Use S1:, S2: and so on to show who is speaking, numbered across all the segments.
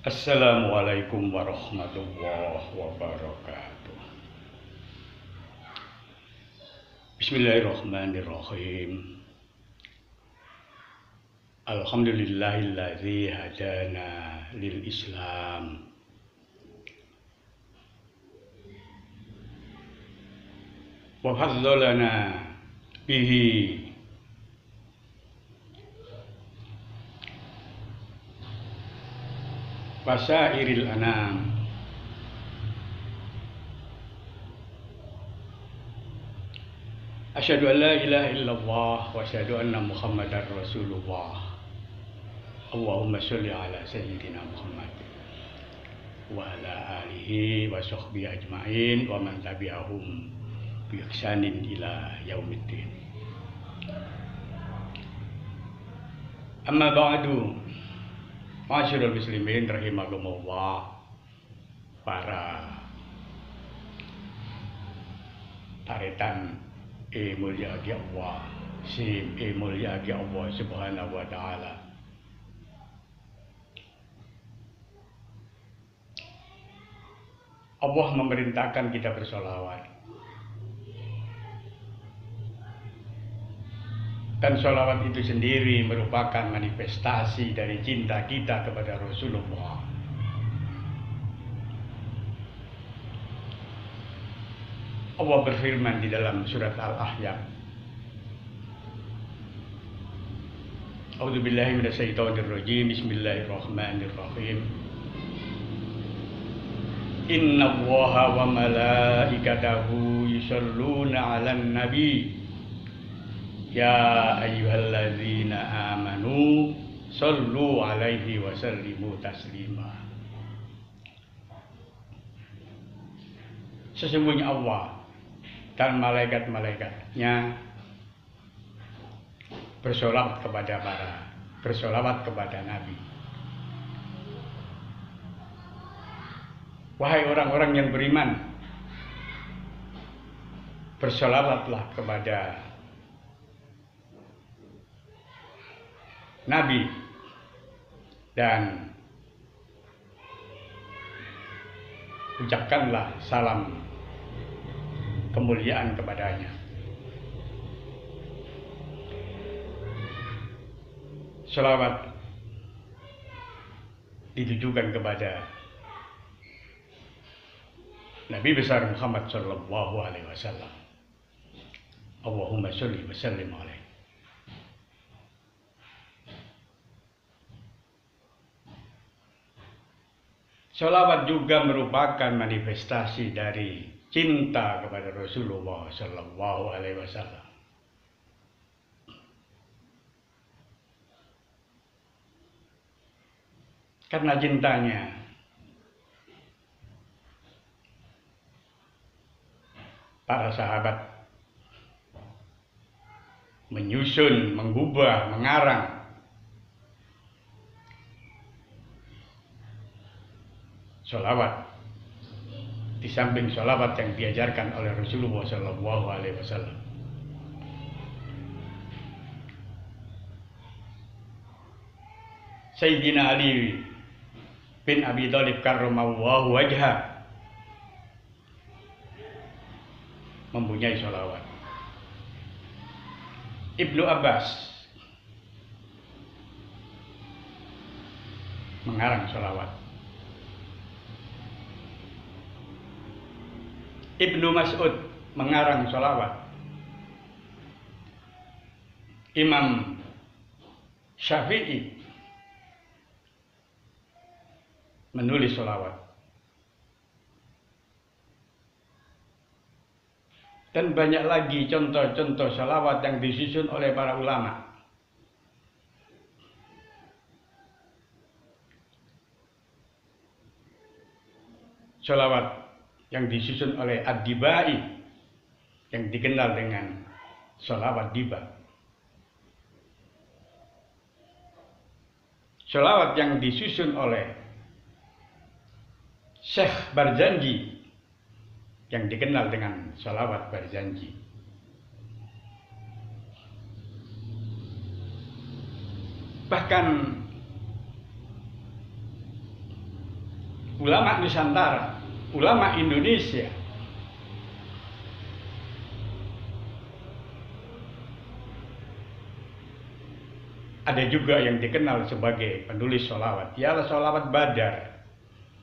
S1: Assalamualaikum warahmatullahi wabarakatuh. Bismillahirrahmanirrahim. Alhamdulillahilladzi hadana lil Islam wa faddalana bihi wasairil anam. Asyhadu an la ilaha illallah wa asyhadu anna Muhammadar Rasulullah. Allahumma sholli ala sayyidina Muhammad wa ala alihi wa sahbihi ajmain wa man tabi'ahum bi ihsanin ila yaumiddin. Amma ba'du. Masyarul muslimin rahimakumullah, para taretan mulia Allah, mulia Allah subhanahu wa ta'ala. Allah memerintahkan kita bersolawat, dan sholawat itu sendiri merupakan manifestasi dari cinta kita kepada Rasulullah. Allah berfirman di dalam surat Al-Ahzab, A'udzubillahi minasyaitonirrajim, Bismillahirrahmanirrahim. Innallaha wa malaikatahu yusholluna 'alan nabi. Ya ayyuhalladzina amanu shollu alaihi wa sallimu taslima. Sesungguhnya Allah dan malaikat-malaikatnya bersolawat kepada Nabi. Wahai orang-orang yang beriman, bersolawatlah kepada Nabi dan ucapkanlah salam kemuliaan kepadanya. Selawat ditujukan kepada Nabi besar Muhammad sallallahu alaihi wasallam. Allahumma sholli wa sallim alaihi. Sholawat juga merupakan manifestasi dari cinta kepada Rasulullah Sallallahu Alaihi Wasallam. Karena cintanya, para sahabat menyusun, mengubah, mengarang sholawat di samping sholawat yang diajarkan oleh Rasulullah Sallallahu Alaihi Wasallam. Sayyidina Ali bin Abi Thalib karramallahu wajhah mempunyai sholawat. Ibnu Abbas mengarang sholawat. Ibnu Mas'ud mengarang sholawat. Imam Syafi'i menulis sholawat. Dan banyak lagi contoh-contoh sholawat yang disusun oleh para ulama. Sholawat yang disusun oleh Ad-Dibai yang dikenal dengan sholawat Diba. Sholawat yang disusun oleh Syekh Barzanji yang dikenal dengan sholawat Barzanji. Bahkan ulama Nusantara, ulama Indonesia. Ada juga yang dikenal sebagai penulis sholawat, ialah sholawat Badar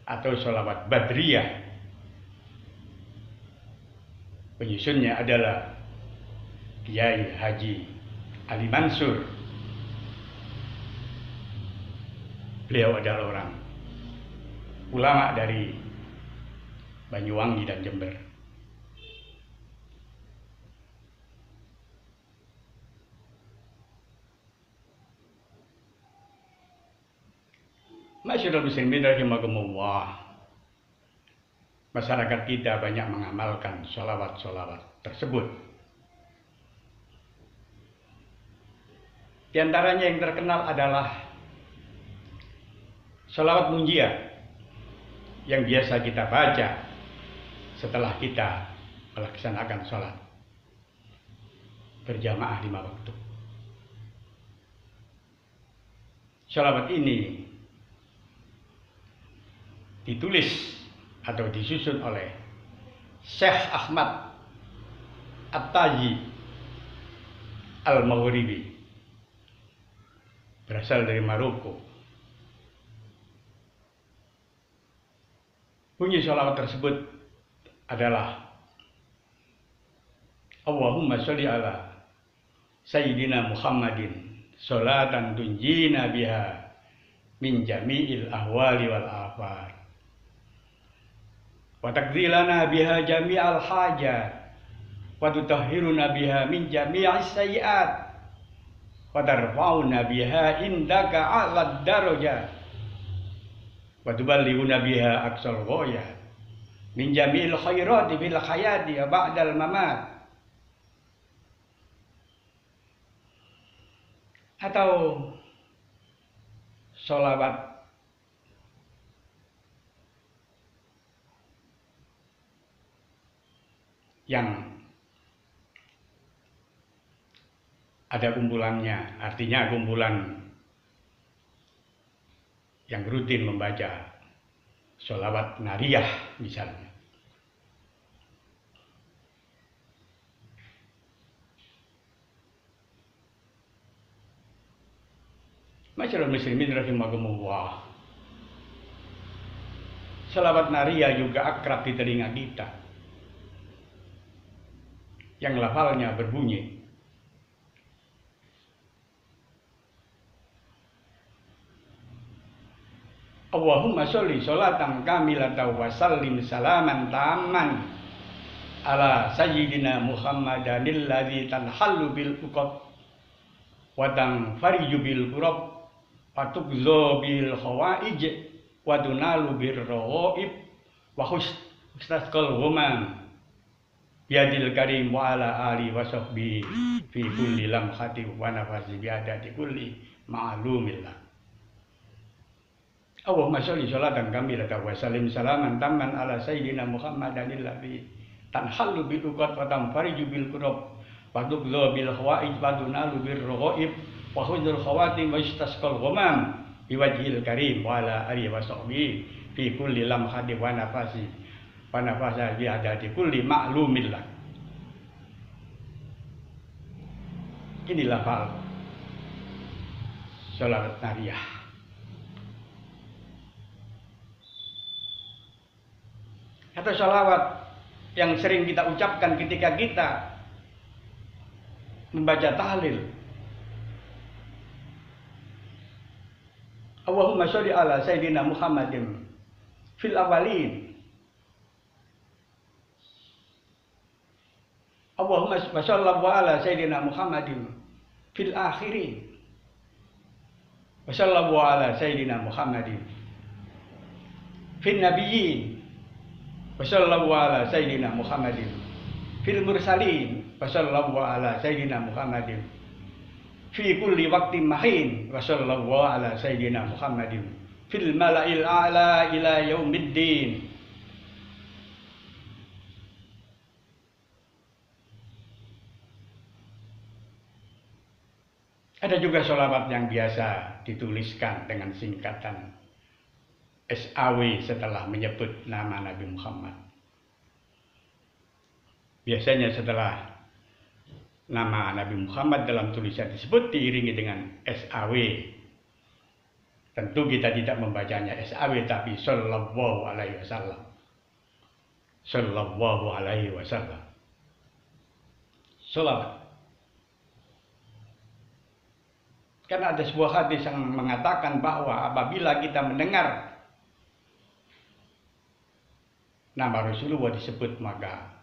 S1: atau sholawat Badriyah. Penyusunnya adalah Kiai Haji Ali Mansur. Beliau adalah orang ulama dari Banyuwangi dan Jember. Masyaallah muslimin rahimakumullah. Masyarakat kita banyak mengamalkan sholawat-sholawat tersebut. Di antaranya yang terkenal adalah sholawat munjiah yang biasa kita baca setelah kita melaksanakan sholat berjamaah 5 waktu. Sholawat ini ditulis atau disusun oleh Syekh Ahmad At-Tayi Al-Maghribi, berasal dari Maroko. Bunyi sholawat tersebut adalah Allahumma sholli ala Sayyidina Muhammadin sholatan tunjina biha min jami'il ahwali wal afat wa taqdilana biha jami'al hajat wa tutahhiruna biha min jami'is sayyi'at wa tarfa'una biha indaka a'lad darajat wa tuballighuna biha aqsal ghayat min jami'il khairati bil hayati wa ba'dal mamat. Atau sholawat yang ada kumpulannya, artinya kumpulan yang rutin membaca sholawat nariyah misalnya. Masyaallah muslimin rahimakumullah. Sholawat nariyah juga akrab di telinga kita, yang lafalnya berbunyi Allahumma sholli sholatan kamilatan wa sallim salaman tamman ala sayyidina Muhammadanil ladzi tanhallu bil uqad wa tanfariju bil kurab wa tuqzo bil khawaij wa tunalu bir rawaib wa husnul ghamam biadil karim wa ala ali wa sahbihi fi kulli lamhati wa nafasi biadati kulli ma'lumillah. Allahumma sholli sholatan kamilatan wa sallim salaman tamman ala sayyidina Muhammadanil ladzi tanhallu bil uqad wa tanfariju bil kurab wa tuqzo bil khawaij wa tunalu bir rawaib wa husnul khawatim wa istasqal ghamam biwajhil karim wa ala ali wa sahbihi fi kulli lamhati wa nafasi panafasa biadati kulli ma'lumillah. Ini lafal sholawat nariyah. Atau sholawat yang sering kita ucapkan ketika kita membaca tahlil. Allahumma sholli ala Sayyidina Muhammadin fil awalin. Allahumma sallallahu ala Sayyidina Muhammadin fil akhirin. Wa sallallahu ala Sayyidina Muhammadin fil nabiyyin. Wa sallallahu ala Sayyidina Muhammadin fil mursalin. Wa sallallahu ala Sayyidina Muhammadin fi kulli waqtin mahin. Wa sallallahu ala Sayyidina Muhammadin fil mala'il a'la ila yaumiddin. Ada juga sholawat yang biasa dituliskan dengan singkatan SAW setelah menyebut nama Nabi Muhammad. Biasanya setelah nama Nabi Muhammad dalam tulisan disebut diiringi dengan SAW. Tentu kita tidak membacanya SAW tapi Sallallahu Alaihi Wasallam. Sallallahu Alaihi Wasallam. Salawat. Karena ada sebuah hadis yang mengatakan bahwa apabila kita mendengar nama Rasulullah disebut, maka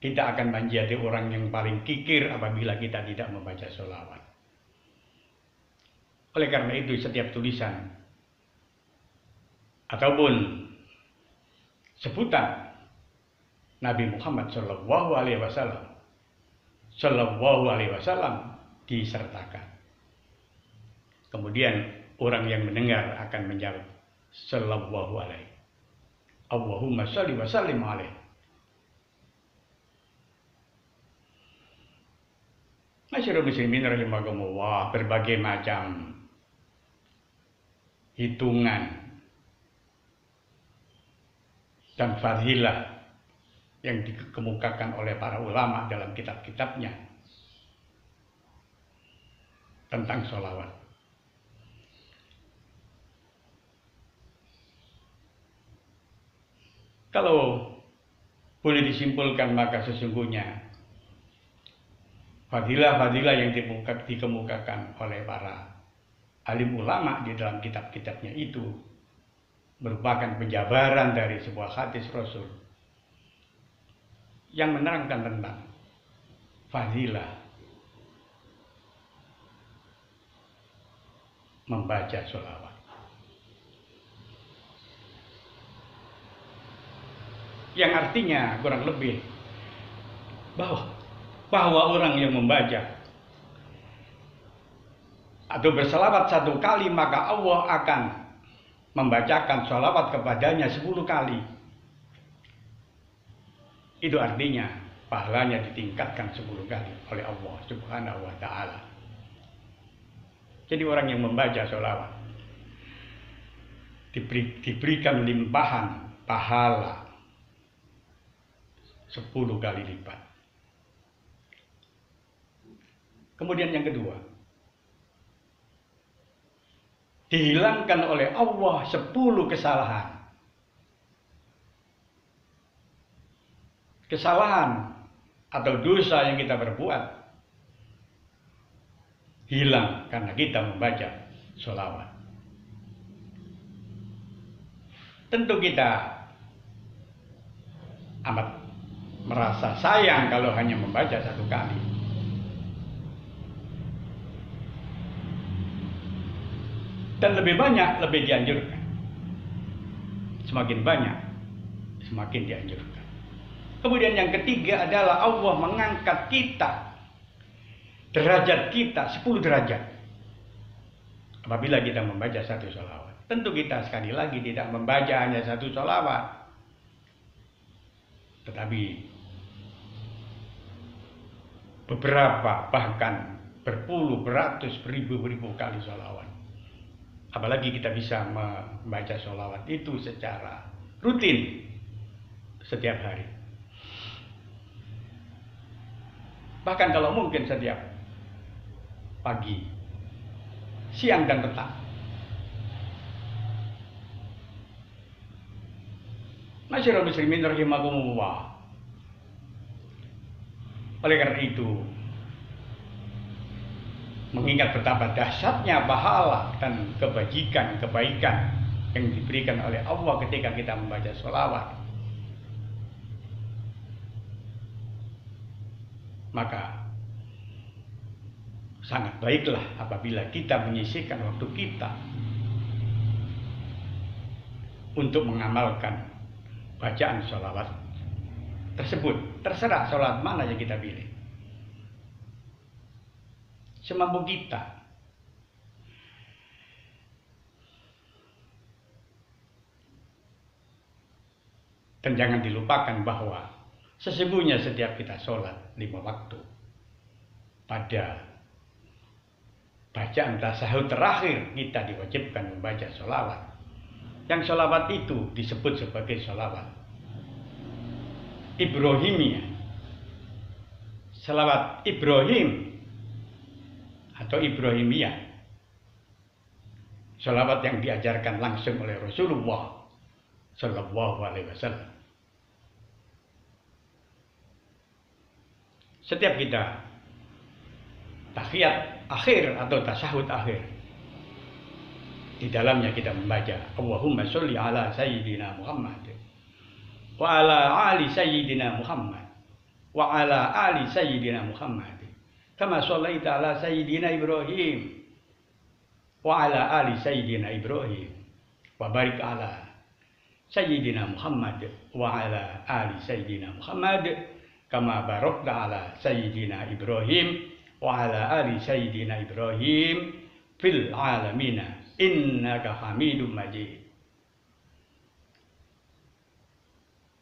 S1: kita akan menjadi orang yang paling kikir apabila kita tidak membaca sholawat. Oleh karena itu setiap tulisan ataupun sebutan Nabi Muhammad Shallallahu Alaihi Wasallam disertakan. Kemudian orang yang mendengar akan menjawab Shallallahu Alaihi, Allahumma sholli wa sallim alaihi. Masyarakat muslimin rahimakumullah, berbagai macam hitungan dan fadilah yang dikemukakan oleh para ulama dalam kitab-kitabnya tentang sholawat. Kalau boleh disimpulkan, maka sesungguhnya fadilah-fadilah yang dikemukakan oleh para alim ulama di dalam kitab-kitabnya itu merupakan penjabaran dari sebuah hadis Rasul yang menerangkan tentang fadilah membaca sholawat. Yang artinya kurang lebih bahwa orang yang membaca atau berselawat 1 kali, maka Allah akan membacakan sholawat kepadanya 10 kali. Itu artinya pahalanya ditingkatkan 10 kali oleh Allah Subhanahu wa Ta'ala. Jadi orang yang membaca sholawat diberikan limpahan pahala 10 kali lipat. Kemudian yang kedua, dihilangkan oleh Allah 10 kesalahan. Kesalahan atau dosa yang kita berbuat hilang karena kita membaca sholawat. Tentu kita amat merasa sayang kalau hanya membaca 1 kali. Dan lebih banyak, lebih dianjurkan. Semakin banyak, semakin dianjurkan. Kemudian yang ketiga adalah Allah mengangkat kita, derajat kita 10 derajat apabila kita membaca 1 sholawat. Tentu kita sekali lagi tidak membaca hanya 1 sholawat, tetapi beberapa, bahkan berpuluh, beratus, beribu kali sholawat. Apalagi kita bisa membaca sholawat itu secara rutin setiap hari. Bahkan kalau mungkin setiap pagi, siang dan petang. Masyarakat muslimin rahimakumullah. Oleh karena itu, mengingat betapa dahsyatnya pahala dan kebaikan yang diberikan oleh Allah ketika kita membaca sholawat, maka sangat baiklah apabila kita menyisihkan waktu kita untuk mengamalkan bacaan sholawat tersebut. Terserah sholawat mana yang kita pilih, semampu kita. Dan jangan dilupakan bahwa sesungguhnya setiap kita sholat 5 waktu, pada bacaan tasahud terakhir kita diwajibkan membaca sholawat Yang sholawat itu disebut sebagai sholawat Ibrahimiyah, sholawat Ibrahim atau Ibrahimiyah, sholawat yang diajarkan langsung oleh Rasulullah Shallallahu Alaihi Wasallam. Setiap kita tahiyat akhir atau tasyahud akhir, di dalamnya kita membaca Allahumma sholli ala sayyidina Muhammad wa ala ali sayyidina Muhammad wa ala ali sayyidina Muhammad kama shallaita ala sayyidina Ibrahim wa ala ali sayyidina Ibrahim wa barik ala sayyidina Muhammad wa ala ali sayyidina Muhammad kama barakta ala sayyidina Ibrahim wa ala ali sayyidina Ibrahim fil alamina innaka Hamidum Majid.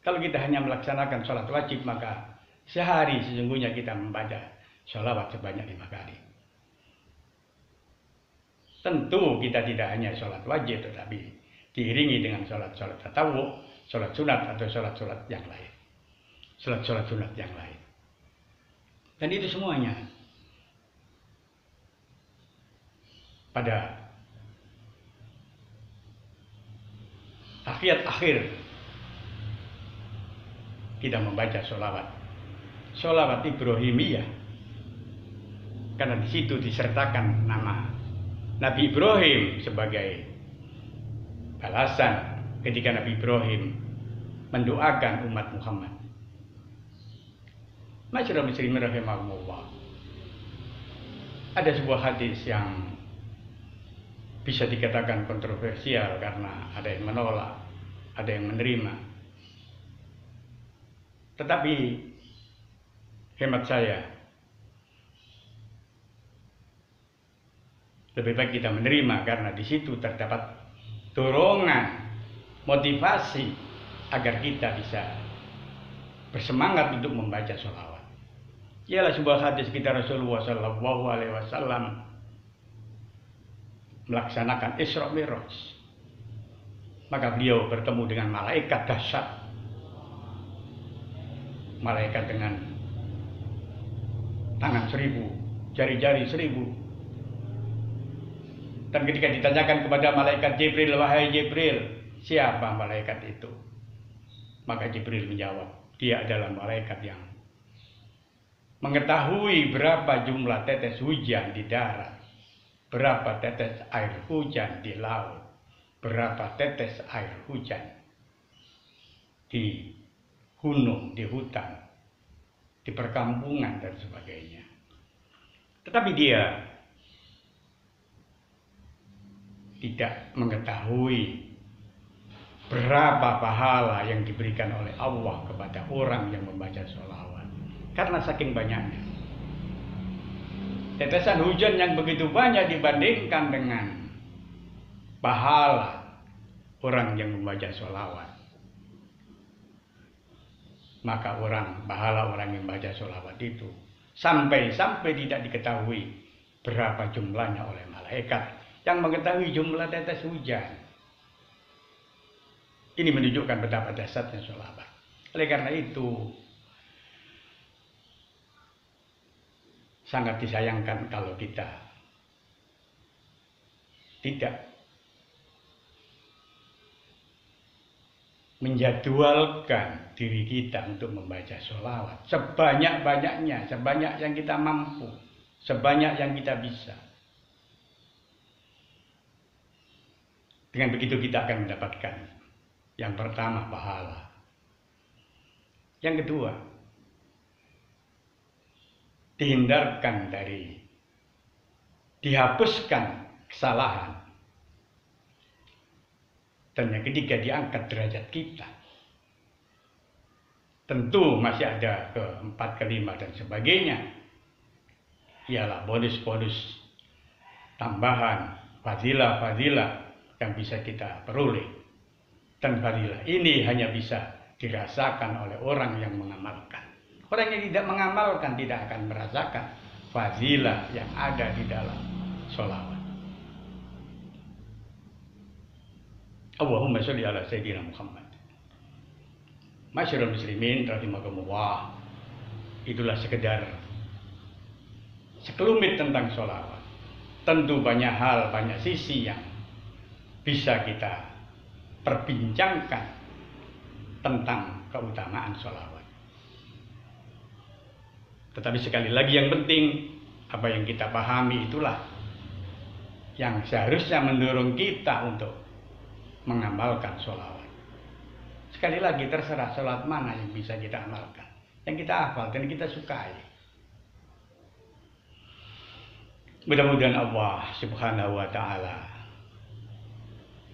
S1: Kalau kita hanya melaksanakan sholat wajib, maka sehari sesungguhnya kita membaca sholawat sebanyak 5 kali. Tentu kita tidak hanya sholat wajib, tetapi diiringi dengan sholat-sholat tatawwu, sholat sunat atau sholat-sholat yang lain. Sholat-sholat sunat yang lain. Dan itu semuanya pada tahiyat akhir kita membaca sholawat Ibrahimiyah, karena di situ disertakan nama Nabi Ibrahim sebagai balasan ketika Nabi Ibrahim mendoakan umat Muhammad. Masyaallah muslimin rahimahumullah. Ada sebuah hadis yang bisa dikatakan kontroversial karena ada yang menolak, ada yang menerima. Tetapi hemat saya, lebih baik kita menerima karena di situ terdapat dorongan, motivasi agar kita bisa bersemangat untuk membaca sholawat. Ialah sebuah hadis kita Rasulullah Shallallahu Alaihi Wasallam melaksanakan Isra Mi'raj. Maka beliau bertemu dengan malaikat dahsyat, malaikat dengan tangan 1000, jari-jari 1000. Dan ketika ditanyakan kepada malaikat Jibril, wahai Jibril, siapa malaikat itu? Maka Jibril menjawab, dia adalah malaikat yang mengetahui berapa jumlah tetes hujan di darat, berapa tetes air hujan di laut, berapa tetes air hujan di gunung, di hutan, di perkampungan dan sebagainya. Tetapi dia tidak mengetahui berapa pahala yang diberikan oleh Allah kepada orang yang membaca sholawat. Karena saking banyaknya tetesan hujan yang begitu banyak dibandingkan dengan pahala orang yang membaca sholawat, maka pahala orang yang membaca sholawat itu sampai tidak diketahui berapa jumlahnya oleh malaikat yang mengetahui jumlah tetes hujan. Ini menunjukkan betapa dahsyatnya sholawat. Oleh karena itu sangat disayangkan kalau kita tidak menjadwalkan diri kita untuk membaca sholawat sebanyak-banyaknya, sebanyak yang kita mampu, sebanyak yang kita bisa. Dengan begitu kita akan mendapatkan yang pertama pahala. Yang kedua, dihindarkan dari dihapuskan kesalahan. Dan yang ketiga, diangkat derajat kita. Tentu masih ada keempat, kelima dan sebagainya. Ialah bonus-bonus tambahan, fadilah-fadilah yang bisa kita peroleh. Dan fadilah ini hanya bisa dirasakan oleh orang yang mengamalkan. Orang yang tidak mengamalkan tidak akan merasakan fadilah yang ada di dalam sholawat. Allahumma sholli ala Sayyidina Muhammad. Masyarul muslimin rahimakumullah. Itulah sekedar sekelumit tentang sholawat. Tentu banyak hal, banyak sisi yang bisa kita perbincangkan tentang keutamaan sholawat. Tetapi sekali lagi yang penting, apa yang kita pahami itulah yang seharusnya mendorong kita untuk mengamalkan sholawat. Sekali lagi terserah sholat mana yang bisa kita amalkan, yang kita hafal dan kita sukai. Mudah-mudahan Allah Subhanahu wa Ta'ala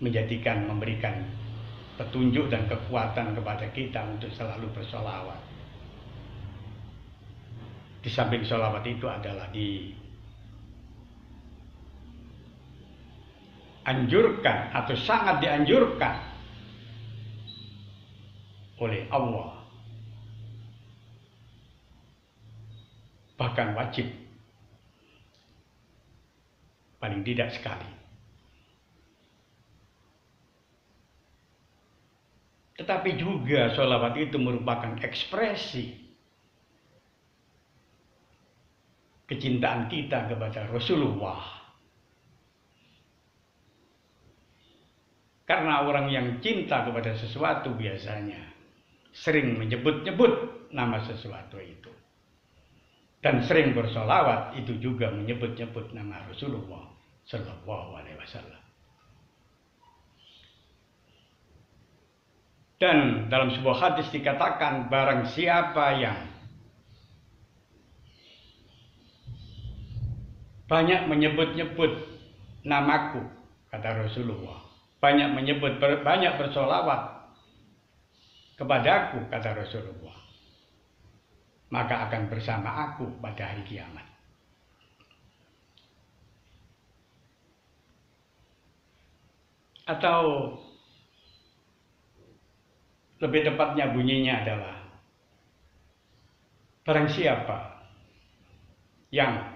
S1: memberikan petunjuk dan kekuatan kepada kita untuk selalu bersolawat. Di samping solawat itu adalah dianjurkan atau sangat dianjurkan oleh Allah, bahkan wajib paling tidak sekali. Tetapi juga sholawat itu merupakan ekspresi kecintaan kita kepada Rasulullah. Karena orang yang cinta kepada sesuatu biasanya sering menyebut-nyebut nama sesuatu itu. Dan sering bersolawat itu juga menyebut-nyebut nama Rasulullah Sallallahu Alaihi Wasallam. Dan dalam sebuah hadis dikatakan, barang siapa yang banyak menyebut-nyebut namaku, kata Rasulullah, banyak bersolawat kepadaku, kata Rasulullah, maka akan bersama aku pada hari kiamat. Atau lebih tepatnya bunyinya adalah, barang siapa yang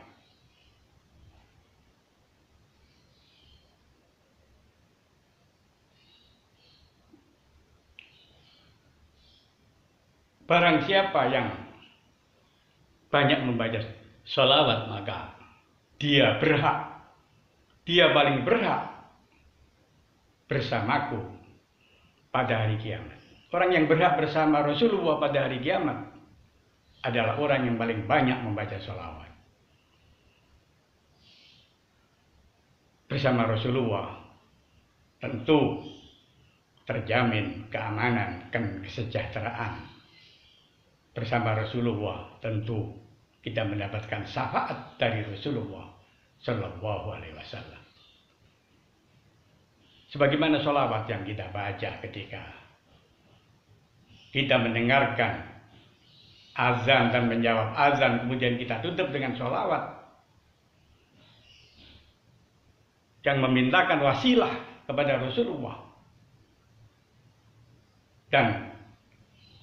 S1: banyak membaca sholawat, maka dia paling berhak bersamaku pada hari kiamat. Orang yang berhak bersama Rasulullah pada hari kiamat adalah orang yang paling banyak membaca sholawat. Bersama Rasulullah tentu terjamin keamanan dan kesejahteraan. Bersama Rasulullah tentu kita mendapatkan syafaat dari Rasulullah Sallallahu Alaihi Wasallam. Sebagaimana sholawat yang kita baca ketika kita mendengarkan azan dan menjawab azan, kemudian kita tutup dengan sholawat yang memintakan wasilah kepada Rasulullah. Dan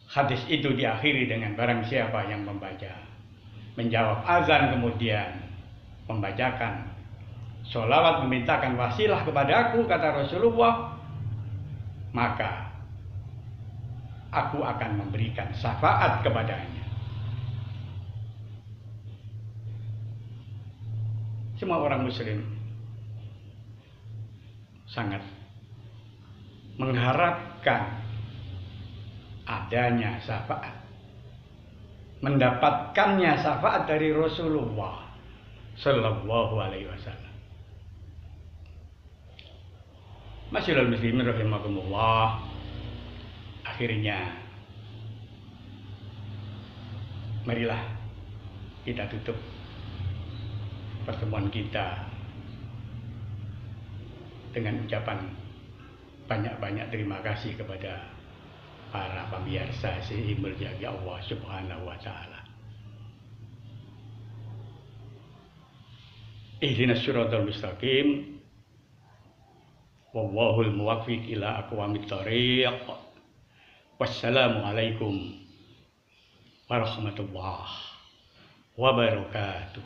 S1: hadis itu diakhiri dengan, barang siapa yang menjawab azan kemudian membacakan sholawat memintakan wasilah kepadaku, kata Rasulullah, maka aku akan memberikan syafaat kepadanya. Semua orang muslim sangat mengharapkan adanya syafaat, mendapatkannya syafaat dari Rasulullah Sallallahu Alaihi Wasallam. Masyaallah muslimin rahimakumullah. Akhirnya marilah kita tutup pertemuan kita dengan ucapan banyak-banyak terima kasih kepada para pemirsa seimbul jaga Allah Subhanahu wa Ta'ala. Ihdinas siratal mustaqim, wallahul muwaffiq ila aqwamit thoriq. Wassalamualaikum warahmatullahi wabarakatuh.